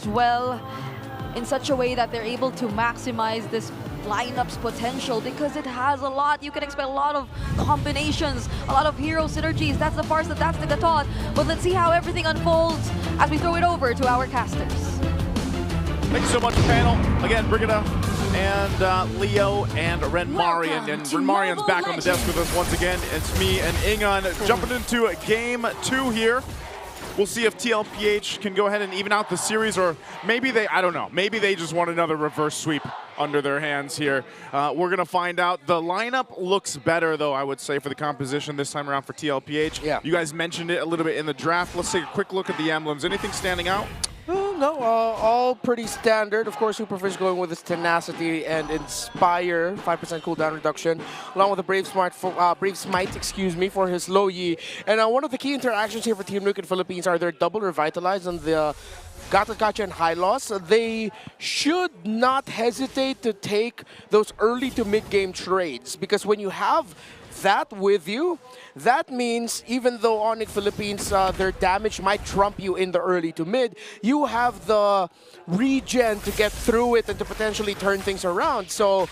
as well in such a way that they're able to maximize this lineup's potential, because it has a lot. You can expect a lot of combinations, a lot of hero synergies. That's the Farsa, that's the Gatot. But let's see how everything unfolds as we throw it over to our casters. Thank you so much, panel. Again, Brigida and Leo and Renmarian. And Renmarian's back on the desk with us once again. It's me and Ingon jumping into game 2 here. We'll see if Tlph can go ahead and even out the series, or maybe they, I don't know, maybe they just want another reverse sweep under their hands here. We're going to find out. The lineup looks better, though, I would say, for the composition this time around for Tlph. Yeah. You guys mentioned it a little bit in the draft. Let's take a quick look at the emblems. Anything standing out? No, all pretty standard. Of course, Mplph going with his tenacity and inspire, 5% cooldown reduction, along with the Brave Smite, excuse me, for his low Yi. And one of the key interactions here for Team Nuke and Philippines are their double revitalize and the Gata and High Loss. They should not hesitate to take those early to mid game trades, because when you have that with you, that means even though Onic Philippines, their damage might trump you in the early to mid, you have the regen to get through it and to potentially turn things around. So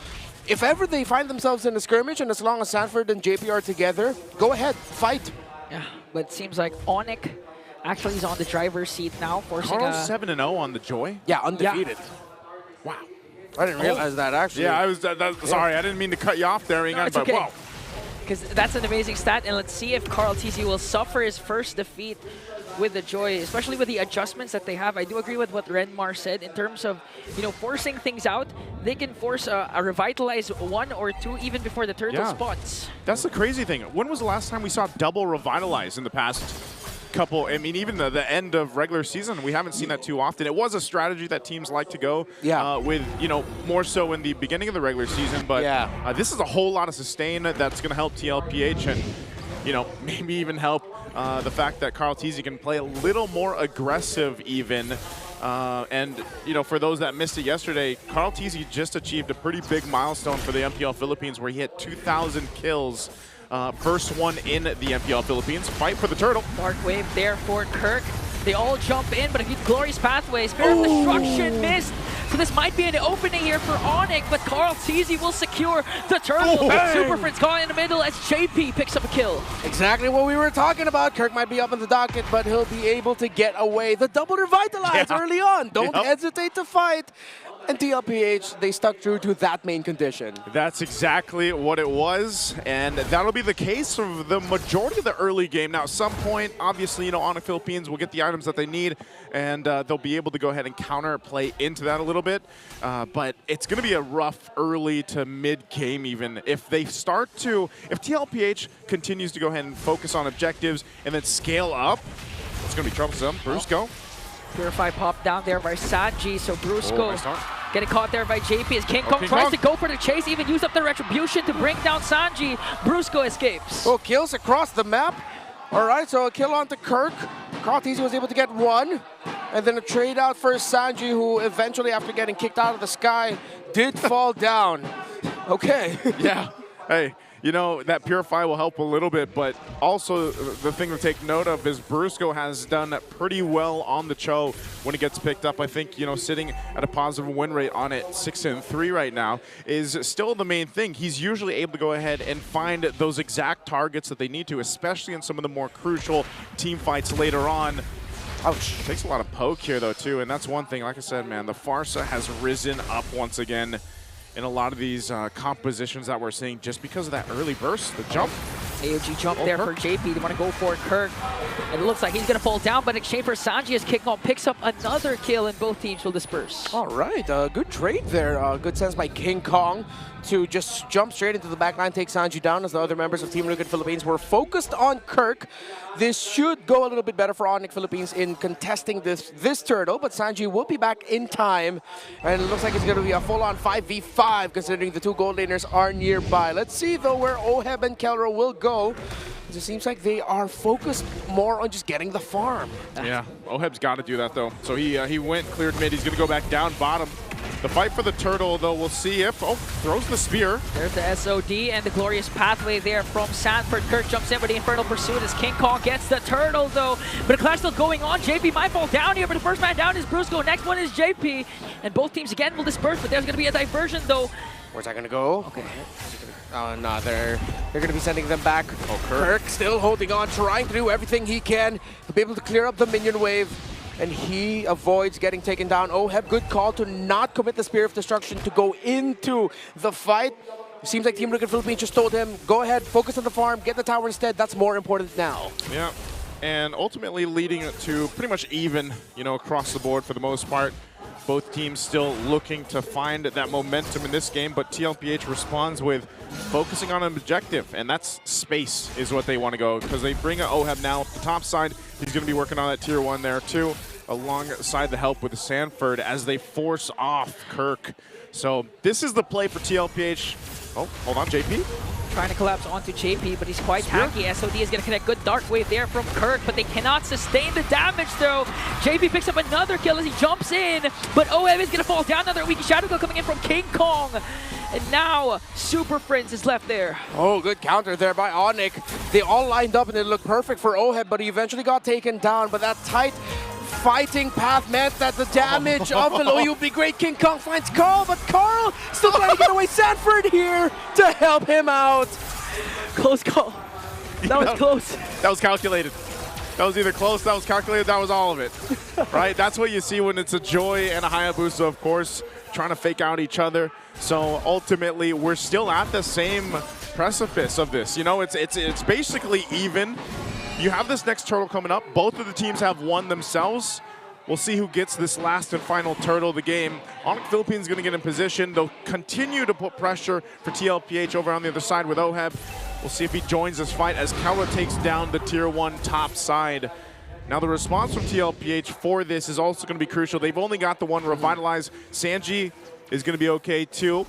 if ever they find themselves in a skirmish, and as long as Sanford and JP are together, go ahead, fight. Yeah, but it seems like Onic actually is on the driver's seat now, forcing Carl's 7-0 on the Joy? Yeah, undefeated. Yeah. Wow. I didn't realize that, actually. Yeah, I was sorry, I didn't mean to cut you off there, Ingon, no, it's but okay. whoa. Because that's an amazing stat, and let's see if Tlph will suffer his first defeat with the Joy, especially with the adjustments that they have. I do agree with what Renmar said in terms of, you know, forcing things out. They can force a revitalize 1 or 2 even before the turtle spots. That's the crazy thing. When was the last time we saw double revitalize in the past couple? I mean, even the end of regular season, we haven't seen that too often. It was a strategy that teams like to go with, you know, more so in the beginning of the regular season. But this is a whole lot of sustain that's going to help Tlph, and, you know, maybe even help the fact that Tlph can play a little more aggressive even. And, you know, for those that missed it yesterday, Tlph just achieved a pretty big milestone for the MPL Philippines, where he hit 2,000 kills. First one in the MPL Philippines. Fight for the turtle. Dark Wave there for Kirk. They all jump in, but a glorious pathway. Spirit of Destruction missed. So this might be an opening here for Onic, but Tlph will secure the turtle. Super Friends caught in the middle as JP picks up a kill. Exactly what we were talking about. Kirk might be up in the docket, but he'll be able to get away. The double revitalize early on. Don't hesitate to fight. And Tlph, they stuck true to that main condition. That's exactly what it was, and that'll be the case for the majority of the early game. Now, at some point, obviously, you know, Onic Philippines will get the items that they need, and they'll be able to go ahead and counter play into that a little bit. But it's going to be a rough early to mid game even. If they start to, if Tlph continues to go ahead and focus on objectives and then scale up, it's going to be troublesome. Brusco. Purify pop down there by Sanji, so Brusco getting caught there by JP as King Kong tries to go for the chase, even use up the retribution to bring down Sanji. Brusco escapes. Oh, kills across the map. All right, so a kill onto Kirk. Tlph was able to get 1, and then a trade out for Sanji, who eventually, after getting kicked out of the sky, did fall down. Okay. Yeah. Hey. You know, that Purify will help a little bit, but also the thing to take note of is Brusco has done pretty well on the Cho when it gets picked up. I think, you know, sitting at a positive win rate on it, 6-3 right now, is still the main thing. He's usually able to go ahead and find those exact targets that they need to, especially in some of the more crucial team fights later on. Ouch. Takes a lot of poke here, though, too, and that's one thing. Like I said, man, the Farsa has risen up once again in a lot of these compositions that we're seeing just because of that early burst, the jump. AOG jump there for JP. They want to go for Kirk. And it looks like he's going to fall down, but in exchange for Sanji as King Kong picks up another kill, and both teams will disperse. All right, good trade there. Good sense by King Kong to just jump straight into the backline, take Sanji down, as the other members of Team Nuke and Philippines were focused on Kirk. This should go a little bit better for Onic Philippines in contesting this turtle, but Sanji will be back in time, and it looks like it's going to be a full-on 5v5, considering the 2 gold laners are nearby. Let's see, though, where Oheb and Kelro will go. It seems like they are focused more on just getting the farm. Yeah, Oheb's got to do that, though. So he went, cleared mid. He's going to go back down bottom. The fight for the turtle, though, we'll see if... Oh, throws the spear. There's the SOD and the glorious pathway there from Sanford. Kirk jumps in with the Infernal Pursuit as King Kong gets the turtle, though. But a clash still going on. JP might fall down here, but the first man down is Brusco. Next one is JP. And both teams again will disperse, but there's going to be a diversion, though. Where's that going to go? Okay. Oh, no, they're going to be sending them back. Oh, Kirk still holding on, trying to do everything he can to be able to clear up the minion wave. And he avoids getting taken down. Oheb, good call to not commit the Spear of Destruction to go into the fight. It seems like Team Liquid Philippines just told him, go ahead, focus on the farm, get the tower instead. That's more important now. Yeah, and ultimately leading it to pretty much even, across the board for the most part. Both teams still looking to find that momentum in this game, but Tlph responds with focusing on an objective, and that's space is what they want to go, because they bring Oheb now up the top side. He's going to be working on that tier 1 there too, alongside the help with Sanford as they force off Kirk. So this is the play for Tlph. Oh, hold on, JP. Trying to collapse onto JP, but he's quite tanky. SOD is going to connect. Good Dark Wave there from Kirk, but they cannot sustain the damage, though. JP picks up another kill as he jumps in, but OM is going to fall down. Another weak Shadow Kill coming in from King Kong. And now Super Prince is left there. Oh, good counter there by Onic. They all lined up and it looked perfect for Oheb, but he eventually got taken down. But that tight fighting path meant that the damage of the low would be great. King Kong finds Carl, but Carl still trying to get away. Sanford here to help him out. Close call. That was close. That was calculated. That was either close, that was calculated, that was all of it. Right? That's what you see when it's a Joy and a Hayabusa, of course, trying to fake out each other. So ultimately, we're still at the same precipice of this. It's basically even. You have this next turtle coming up. Both of the teams have won themselves. We'll see who gets this last and final turtle of the game. Onic Philippines is going to get in position. They'll continue to put pressure for Tlph over on the other side with Oheb. We'll see if he joins this fight as Kaura takes down the tier 1 top side. Now the response from Tlph for this is also going to be crucial. They've only got the one Revitalize. Sanji is going to be okay too.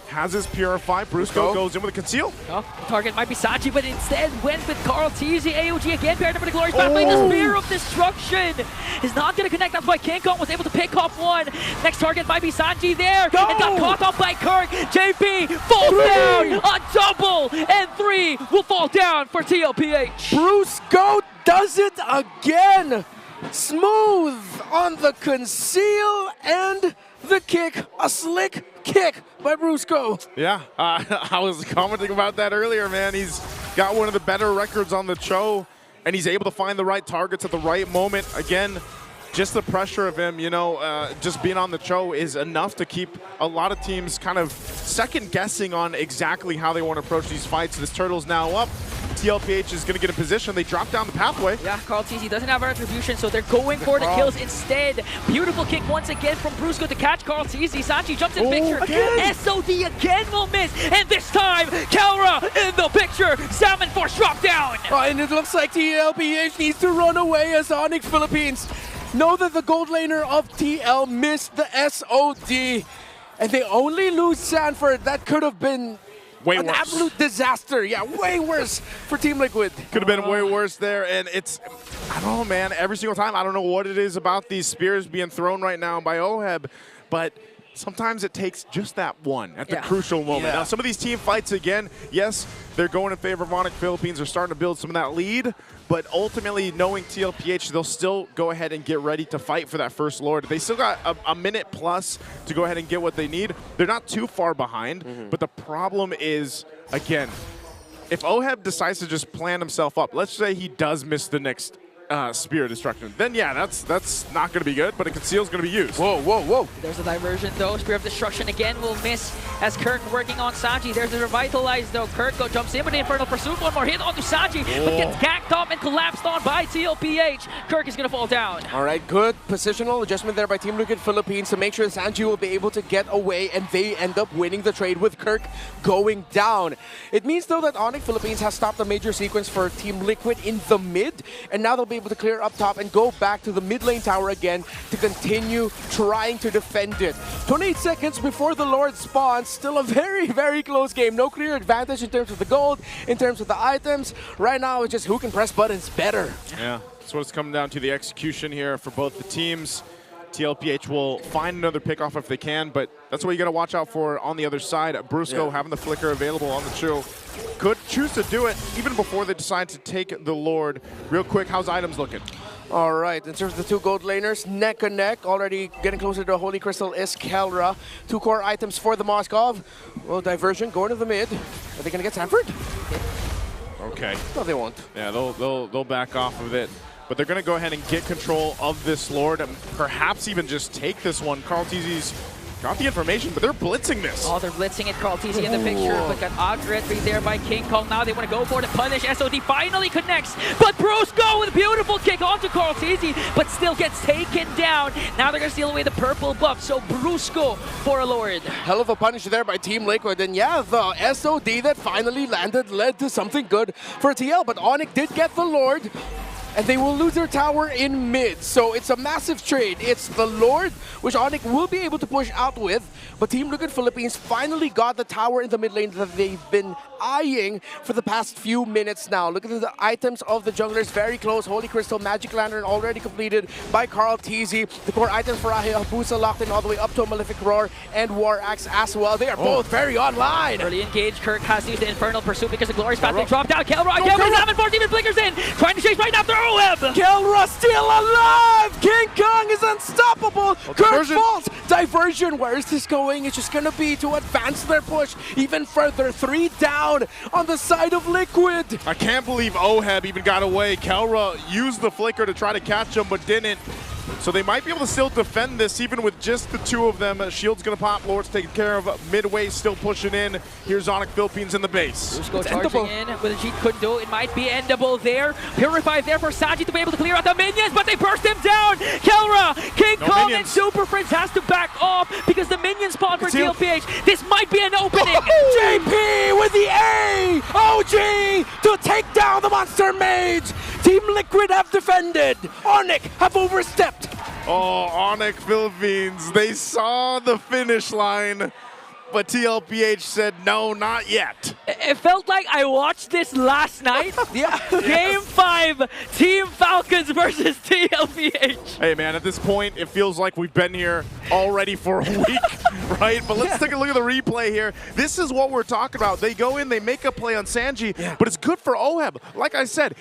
Has his Purify. Brusco goes in with a Conceal. Oh, the target might be Sachi, but instead went with CarlTz. AOG again paired up with the Glorious Pathway. The Spear of Destruction is not going to connect. That's why King Kong was able to pick off one. Next target might be Sanji there. And got caught off by Kirk. JP falls down. A double. And 3 will fall down for Tlph. Brusco does it again. Smooth on the Conceal and the kick. A slick kick by Brusco. Yeah, I was commenting about that earlier, man. He's got one of the better records on the Cho, and he's able to find the right targets at the right moment. Again, just the pressure of him, just being on the Cho is enough to keep a lot of teams kind of second-guessing on exactly how they want to approach these fights. This turtle's now up. Tlph is going to get in position. They drop down the pathway. Yeah, CarlTz doesn't have retribution, so they're going for the kills instead. Beautiful kick once again from Brusco to catch CarlTz. Sachi jumps in picture. Again. SOD again will miss. And this time, Kaura in the picture. Salmon Force drop down. And it looks like Tlph needs to run away as Onic Philippines know that the gold laner of TL missed the SOD. And they only lose Sanford. That could have been an absolute disaster. Yeah, way worse for Team Liquid. Could have been way worse there, and it's, I don't know, man, every single time, I don't know what it is about these spears being thrown right now by Oheb, but sometimes it takes just that one at the crucial moment. Now, some of these team fights, again, yes, they're going in favor of Onic Philippines. They're starting to build some of that lead, but ultimately, knowing Tlph, they'll still go ahead and get ready to fight for that first Lord. They still got a minute plus to go ahead and get what they need. They're not too far behind, but the problem is, again, if Oheb decides to just plan himself up, let's say he does miss the next Spear of Destruction, then yeah, that's not going to be good, but a Conceal is going to be used. Whoa, whoa, whoa. There's a diversion though. Spear of Destruction again will miss as Kirk working on Sanji. There's a Revitalize though. Kirk jumps in with the Infernal Pursuit. One more hit onto Sanji, but gets ganked up and collapsed on by Tlph. Kirk is going to fall down. All right, good positional adjustment there by Team Liquid Philippines to make sure Sanji will be able to get away, and they end up winning the trade with Kirk going down. It means though that Onic Philippines has stopped a major sequence for Team Liquid in the mid, and now they'll be able to clear up top and go back to the mid lane tower again to continue trying to defend it. 28 seconds before the Lord spawns. Still a very, very close game. No clear advantage in terms of the gold, in terms of the items. Right now, it's just who can press buttons better. Yeah, that's what it's coming down to, the execution here for both the teams. TLPH will find another pickoff if they can, but that's what you got to watch out for on the other side. Brusco having the flicker available on the chill. Could choose to do it even before they decide to take the Lord. Real quick, how's items looking? All right, in terms of the two gold laners, neck and neck, already getting closer to Holy Crystal is Kelra. 2 core items for the Moskov. Well, diversion going to the mid. Are they going to get Sanford? Okay. No, they won't. Yeah, they'll back off of it. But they're going to go ahead and get control of this Lord and perhaps even just take this one. CarlTz's got the information, but they're blitzing this. Oh, they're blitzing it. CarlTz in the picture, but got Ogret right there by King Kong. Now they want to go for it to punish. SOD finally connects, but Brusco with a beautiful kick onto CarlTz, but still gets taken down. Now they're going to steal away the purple buff, so Brusco for a Lord. Hell of a punish there by Team Liquid, and yeah, the SOD that finally landed led to something good for TL, but Onic did get the Lord. And they will lose their tower in mid. So it's a massive trade. It's the Lord, which Onic will be able to push out with. But Team Liquid Philippines finally got the tower in the mid lane that they've been eyeing for the past few minutes now. Look at the items of the junglers, very close. Holy Crystal, Magic Lantern already completed by CarlTz. The core items for Hayabusa locked in all the way up to a Malefic Roar and War Axe as well. They are both very online. Early engage, Kirk has to use the Infernal Pursuit because the Glorious Path they dropped out. Kelra again with 7-4 Demon Blinkers in, trying to chase right after Web. Kelra still alive! King Kong is unstoppable! Kirk falls! Diversion, where is this going? It's just gonna be to advance their push even further. 3 down on the side of Liquid. I can't believe Oheb even got away. Kelra used the flicker to try to catch him, but didn't. So they might be able to still defend this even with just the 2 of them. Shield's gonna pop, Lord's taken care of. Midway still pushing in. Here's Onic Philippines in the base. Brusco charging in with a Jeet couldn't do. It might be endable there. Purify there for Sanji to be able to clear out the minions, but they burst him down. Kelra, King Kong, minions. and Super Prince has to back off because the minion spawn for TLPH. This might be an opening. JP with the A! OG to take down the Monster Mage! Team Liquid have defended. Onic have overstepped. Oh, Onic Philippines, they saw the finish line, but TLPH said no, not yet. It felt like I watched this last night. Yeah. Game 5, Team Falcons versus TLPH. Hey man, at this point, it feels like we've been here already for a week, right? But let's take a look at the replay here. This is what we're talking about. They go in, they make a play on Sanji, but it's good for Oheb. Like I said,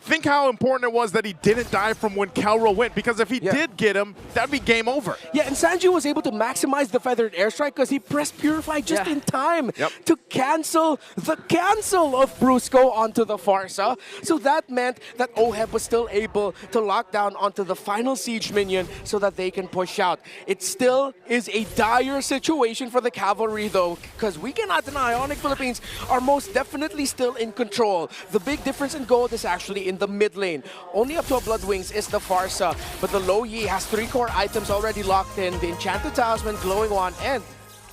think how important it was that he didn't die from when Kelra went, because if he did get him, that'd be game over. Yeah, and Sanji was able to maximize the feathered airstrike because he pressed Purify just in time to cancel the cancel of Brusco onto the Farsa. So that meant that Oheb was still able to lock down onto the final siege minion so that they can push out. It still is a dire situation for the cavalry though, because we cannot deny Onic Philippines are most definitely still in control. The big difference in gold is actually in the mid lane. Only up to a Blood Wings is the Farsa, but the Low Yi has 3 core items already locked in, the Enchanted Talisman, Glowing Wand, and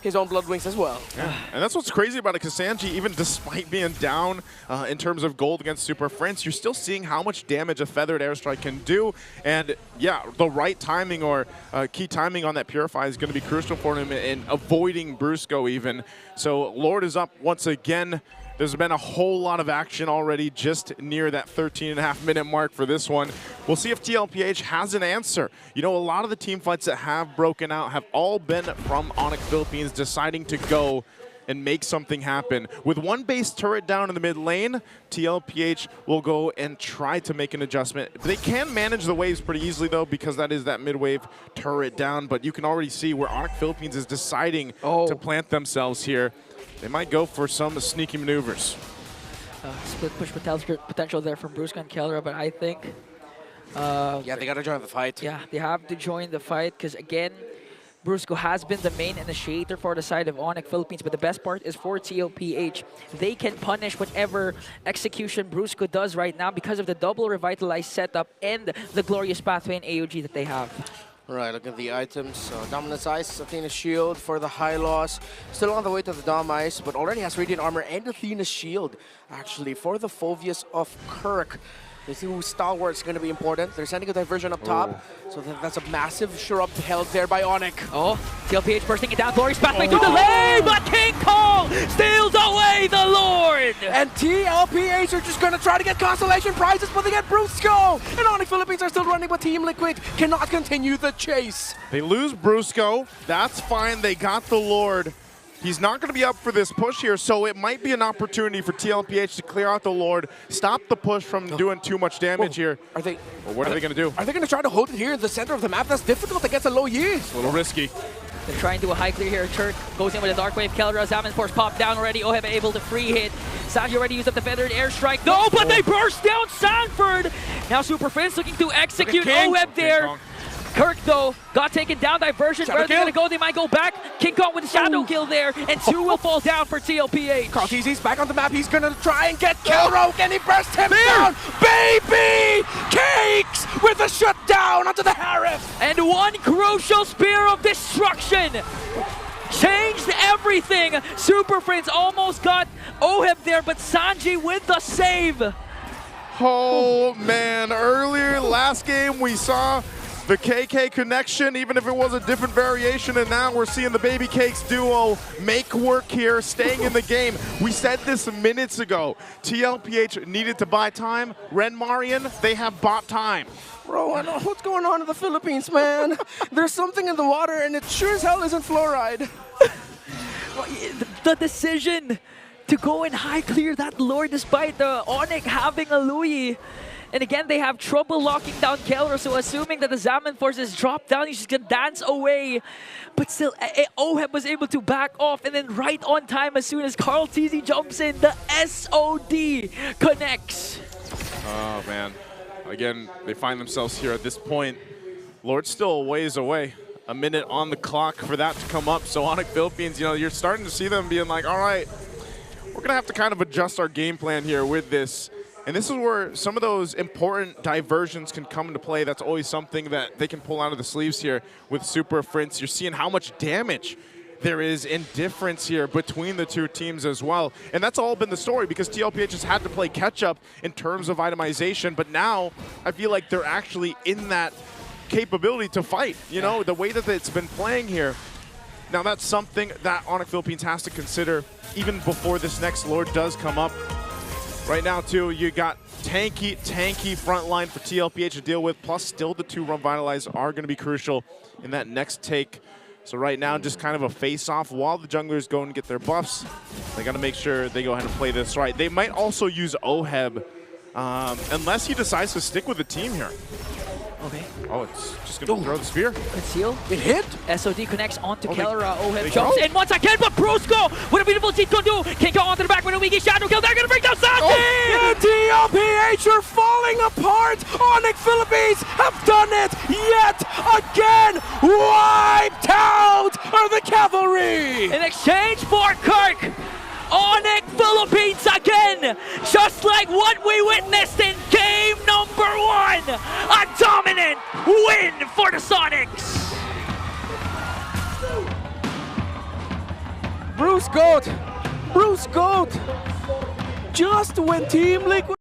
his own Blood Wings as well. Yeah. And that's what's crazy about it, because Sanji, even despite being down in terms of gold against Super Prince, you're still seeing how much damage a feathered airstrike can do. And yeah, the right timing or key timing on that Purify is going to be crucial for him in avoiding Brusco even. So Lord is up once again. There's been a whole lot of action already just near that 13.5-minute mark for this one. We'll see if TLPH has an answer. You know, a lot of the team fights that have broken out have all been from Onic Philippines deciding to go and make something happen. With one base turret down in the mid lane, TLPH will go and try to make an adjustment. They can manage the waves pretty easily though, because that is that mid wave turret down, but you can already see where Onic Philippines is deciding to plant themselves here. They might go for some sneaky maneuvers. Split push potential there from Brusco and Kelra, but I think... yeah, they gotta join the fight. Yeah, they have to join the fight, because again, Brusco has been the main initiator for the side of Onic Philippines, but the best part is for TLPH. They can punish whatever execution Brusco does right now because of the double revitalized setup and the glorious pathway and AOG that they have. Right, look at the items. Dominance Ice, Athena's Shield for the high loss. Still on the way to the Dom Ice, but already has Radiant Armor and Athena's Shield, actually, for the Phobius of Kirk. They see who's stalwart's going to be important. They're sending a diversion up top. So that's a massive sure-up held there by Onic. Oh, Tlph bursting it down. Glorious pathway to the lane, but King Kong steals away the Lord. And Tlph are just going to try to get consolation prizes, but they get Brusco. And Onic Philippines are still running, but Team Liquid cannot continue the chase. They lose Brusco. That's fine. They got the Lord. He's not going to be up for this push here, so it might be an opportunity for Tlph to clear out the Lord, stop the push from doing too much damage here. Are they? Well, what are they going to do? Are they going to try to hold it here in the center of the map? That's difficult against a low Yi. It's a little risky. They're trying to do a high clear here. Turk goes in with a Dark Wave. Kelra, Zaman Force popped down already. Oheb able to free hit. Sanji already used up the Feathered Airstrike. No, but they burst down Sanford. Now Super Friends looking to execute Oheb there. Kirk, though, got taken down. Diversion. Where are they going to go? They might go back. King Kong with a Shadow Kill there. And 2 will fall down for Tlph. CarlTz's back on the map. He's going to try and get Kelro. Can he burst him down? Baby! Cakes with a shutdown onto the Harif. And one crucial Spear of Destruction changed everything. Super Friends almost got Oheb there, but Sanji with the save. Oh, man. Earlier, last game, we saw the KK connection, even if it was a different variation, and now we're seeing the Baby Cakes duo make work here, staying in the game. We said this minutes ago. Tlph needed to buy time. Ren Marian, they have bought time. Bro, I know what's going on in the Philippines, man. There's something in the water, and it sure as hell isn't fluoride. The decision to go and high clear that Lord despite the Onic having a Louis. And again, they have trouble locking down Kelra, so assuming that the Zaman forces drop down, he's just gonna dance away. But still, Oheb was able to back off, and then right on time as soon as CarlTz jumps in, the SOD connects. Oh, man. Again, they find themselves here at this point. Lord's still a ways away. A minute on the clock for that to come up. So Onic Philippines, you know, you're starting to see them being like, all right, we're gonna have to kind of adjust our game plan here with this. And this is where some of those important diversions can come into play. That's always something that they can pull out of the sleeves here with Super Friends. You're seeing how much damage there is in difference here between the two teams as well. And that's all been the story because Tlph has had to play catch-up in terms of itemization. But now I feel like they're actually in that capability to fight. You know, the way that it's been playing here. Now that's something that Onic Philippines has to consider even before this next Lord does come up. Right now, too, you got tanky front line for Tlph to deal with, plus still the 2 Revitalize are going to be crucial in that next take. So right now, just kind of a face-off while the junglers go and get their buffs. They got to make sure they go ahead and play this right. They might also use Oheb, unless he decides to stick with the team here. Okay. Oh, it's just going to throw the spear. Let's seal. It hit. SOD connects onto Kelra. they Oheb jumps in once again, but Brusco, what a beautiful cheat gonna do. Can't go onto the back with a weaky Shadow Kill. They're gonna bring down Sanji! Oh, Tlph are falling apart. Onic Philippines have done it yet again. Wiped out are the cavalry. In exchange for Kirk, Onic Philippines again, just like what we witnessed in game number 1. A dominant win for the Sonics. Bruce Goat. Just when Team Liquid